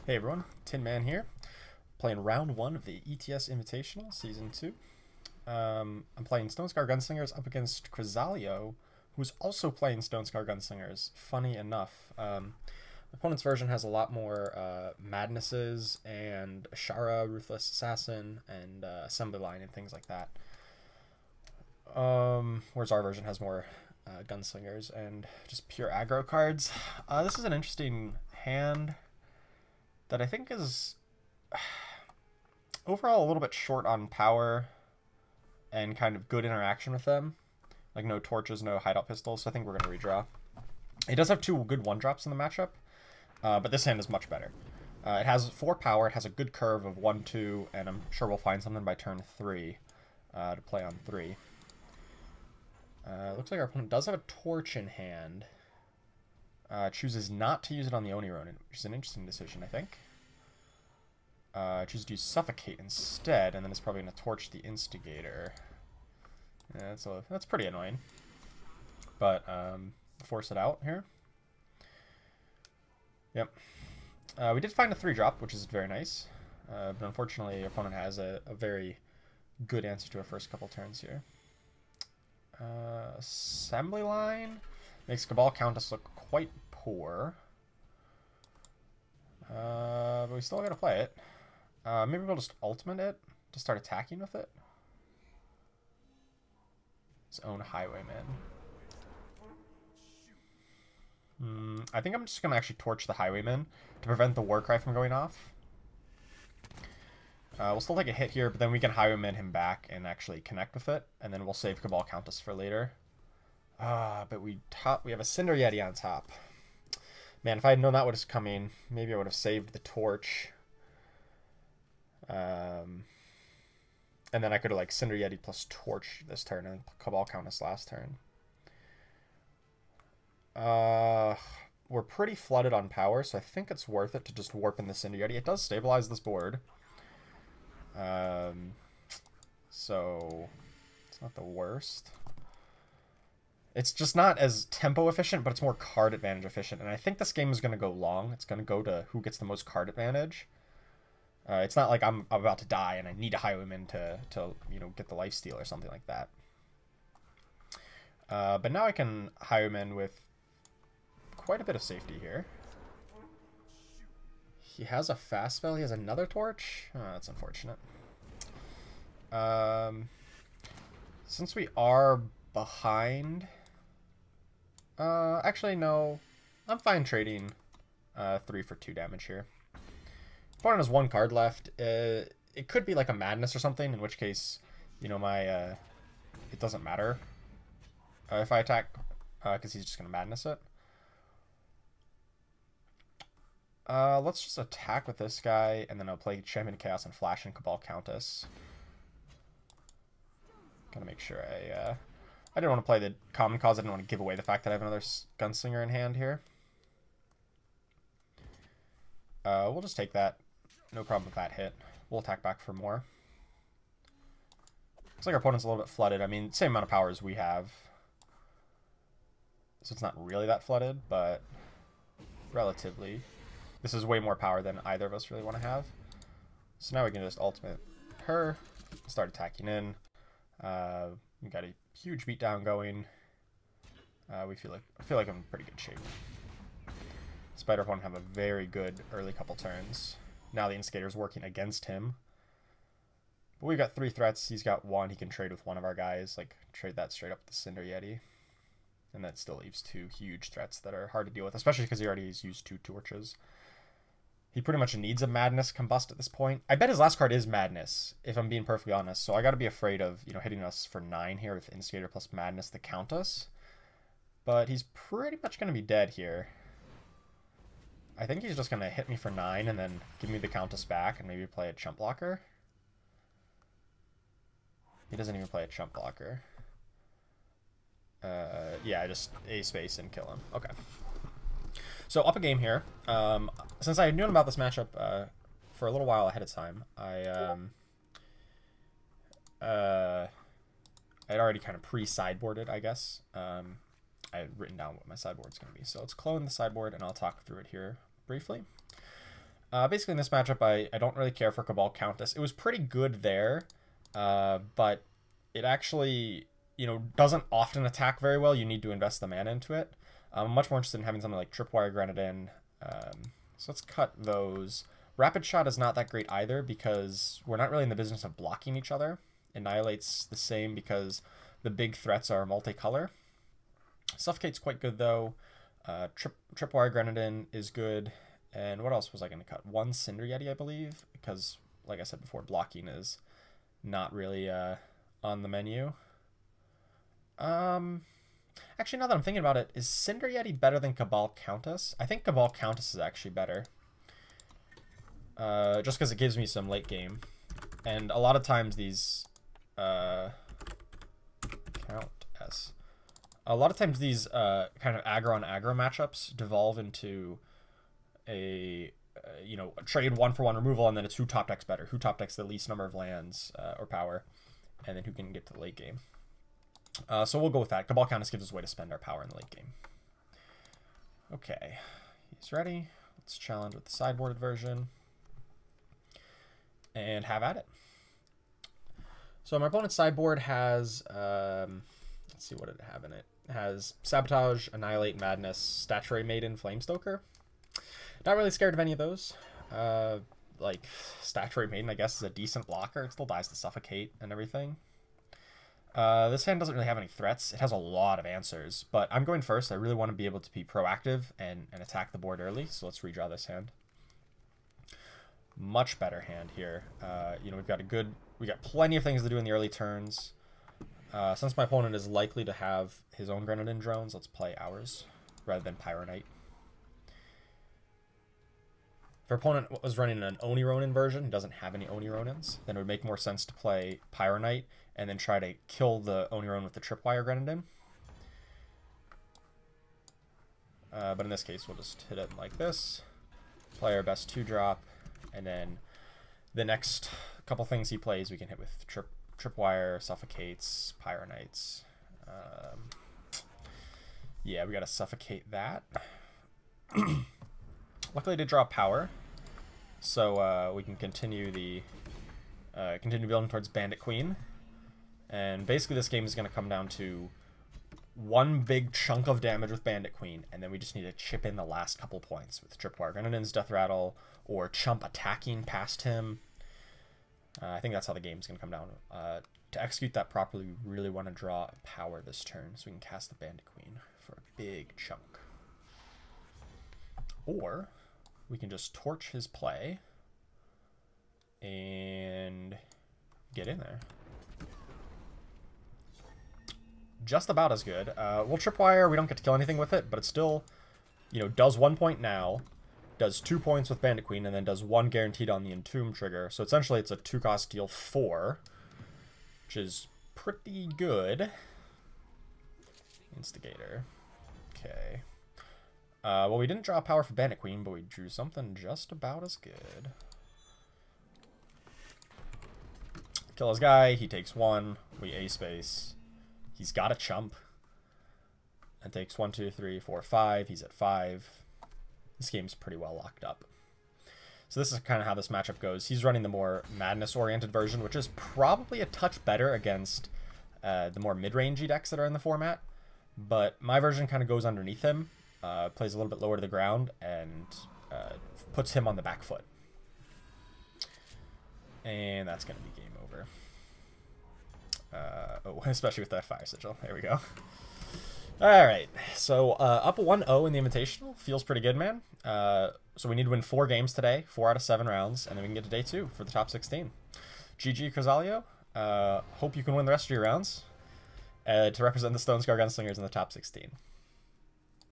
Hey everyone, Tin Man here, playing round 1 of the ETS Invitational, Season 2. I'm playing Stonescar Gunslingers up against Chrysalio, who's also playing Stonescar Gunslingers, funny enough. The opponent's version has a lot more Madnesses and Ashara, Ruthless Assassin, and Assembly Line and things like that. Whereas our version has more Gunslingers and just pure aggro cards. This is an interesting hand that I think is overall a little bit short on power and kind of good interaction with them. Like no torches, no hideout pistols, so I think we're going to redraw. It does have 2 good 1-drops in the matchup, but this hand is much better. It has 4 power, it has a good curve of 1, 2, and I'm sure we'll find something by turn 3 to play on 3. Looks like our opponent does have a torch in hand. Chooses not to use it on the Oni Ronin, which is an interesting decision, I think. Chooses to use Suffocate instead, and then it's probably going to torch the Instigator. Yeah, that's pretty annoying. But force it out here. Yep. We did find a 3-drop, which is very nice. But unfortunately, our opponent has a very good answer to our first couple turns here. Assembly Line makes Cabal Countess look quite poor. But we still gotta play it. Maybe we'll just ultimate it to start attacking with it. His own Highwayman. I think I'm just gonna actually torch the Highwayman to prevent the Warcry from going off. We'll still take a hit here, but then we can Highwayman him back and actually connect with it, and then we'll save Cabal Countess for later. But we have a Cinder Yeti on top. Man, if I had known that was coming, maybe I would have saved the torch. And then I could have like Cinder Yeti plus torch this turn and Cabal Countess last turn. We're pretty flooded on power, so I think it's worth it to just warp in the Cinder Yeti. It does stabilize this board. So it's not the worst. It's just not as tempo efficient, but it's more card advantage efficient. And I think this game is going to go long. It's going to go to who gets the most card advantage. It's not like I'm about to die and I need a Highwayman to get the lifesteal or something like that. But now I can Highwayman with quite a bit of safety here. He has a fast spell. He has another torch. Oh, that's unfortunate. Since we are behind... actually, no. I'm fine trading 3 for 2 damage here. Opponent has 1 card left. It could be like a Madness or something, in which case, it doesn't matter if I attack, because he's just going to Madness it. Let's just attack with this guy, and then I'll play Champion of Chaos and Flash and Cabal Countess. Gotta make sure I didn't want to play the Common Cause. I didn't want to give away the fact that I have another Gunslinger in hand here. We'll just take that. No problem with that hit. We'll attack back for more. Looks like our opponent's a little bit flooded. I mean, same amount of power as we have. So it's not really that flooded, but relatively. This is way more power than either of us really want to have. So now we can just ultimate her, start attacking in. We got a huge beatdown going. I feel like I'm in pretty good shape. Spider opponent have a very good early couple turns. Now the Instigator's working against him. But we've got 3 threats. He's got 1. He can trade with one of our guys. Like, trade that straight up with the Cinder Yeti. And that still leaves 2 huge threats that are hard to deal with, especially because he already has used 2 torches. He pretty much needs a Madness Combust at this point. I bet his last card is Madness, if I'm being perfectly honest. So I got to be afraid of, hitting us for 9 here with Instigator plus Madness to count us. But he's pretty much going to be dead here. I think he's just going to hit me for 9 and then give me the Countess back and maybe play a Chump Blocker. He doesn't even play a Chump Blocker. Yeah, just A space and kill him. Okay. So up a game here. Since I had known about this matchup for a little while ahead of time, I had already kind of pre-sideboarded, I guess. I had written down what my sideboard's going to be. So let's clone the sideboard and I'll talk through it here briefly. Basically in this matchup, I don't really care for Cabal Countess. It was pretty good there, but it actually, doesn't often attack very well. You need to invest the mana into it. I'm much more interested in having something like Tripwire Grenadin. So let's cut those. Rapid Shot is not that great either because we're not really in the business of blocking each other. Annihilate's the same because the big threats are multicolor. Suffocate's quite good though. Tripwire Grenadin is good. And what else was I going to cut? One Cinder Yeti, I believe, because, like I said before, blocking is not really on the menu. Actually, now that I'm thinking about it, is Cinder Yeti better than Cabal Countess? I think Cabal Countess is actually better. Just because it gives me some late game. And a lot of times these... Countess. A lot of times these kind of aggro on aggro matchups devolve into a trade 1-for-1 removal, and then it's who top decks better, who top decks the least number of lands or power, and then who can get to the late game. So we'll go with that. Cabal Countess gives us a way to spend our power in the late game. Okay, he's ready. Let's challenge with the sideboarded version and have at it. So my opponent's sideboard has let's see, what did it have in it? It has Sabotage, Annihilate, Madness, Statuary Maiden, Flamestoker. Not really scared of any of those. Like, Statuary Maiden, I guess, is a decent blocker. It still dies to Suffocate and everything. This hand doesn't really have any threats. It has a lot of answers, but I'm going first. I really want to be able to be proactive and attack the board early, so let's redraw this hand. Much better hand here. We got plenty of things to do in the early turns. Since my opponent is likely to have his own Grenadin drones, let's play ours rather than Pyro Knight. If our opponent was running an Oni Ronin version, doesn't have any Oni Ronins, then it would make more sense to play Pyro Knight and then try to kill the Oni Ronin with the Tripwire Grenadin. But in this case, we'll just hit it like this, play our best 2-drop, and then the next couple things he plays we can hit with Tripwire, Suffocates, Pyro Knights. Yeah, we gotta Suffocate that. Luckily, I did draw power, so we can continue building towards Bandit Queen. And basically, this game is going to come down to one big chunk of damage with Bandit Queen, and then we just need to chip in the last couple points with Tripwire Grenadin's Death Rattle or Chump attacking past him. I think that's how the game's going to come down. To execute that properly, we really want to draw power this turn, so we can cast the Bandit Queen for a big chunk. Or we can just torch his play and get in there. Just about as good. We'll Tripwire, we don't get to kill anything with it, but it still, does 1 point now, does 2 points with Bandit Queen, and then does 1 guaranteed on the Entomb trigger. So essentially it's a 2-cost deal 4, which is pretty good. Instigator. Okay. Well, we didn't draw power for Bandit Queen, but we drew something just about as good. Kill his guy, he takes 1, we A-space. He's got a Chump. And takes 1, 2, 3, 4, 5. He's at 5. This game's pretty well locked up. So this is kind of how this matchup goes. He's running the more Madness-oriented version, which is probably a touch better against the more mid-rangey decks that are in the format. But my version kind of goes underneath him. Plays a little bit lower to the ground and puts him on the back foot. And that's going to be game over. Especially with that Fire Sigil. There we go. Alright, so up 1-0 in the Invitational. Feels pretty good, man. So we need to win 4 games today, 4 out of 7 rounds, and then we can get to day 2 for the top 16. GG, Crizalio. Hope you can win the rest of your rounds to represent the Stonescar Gunslingers in the top 16.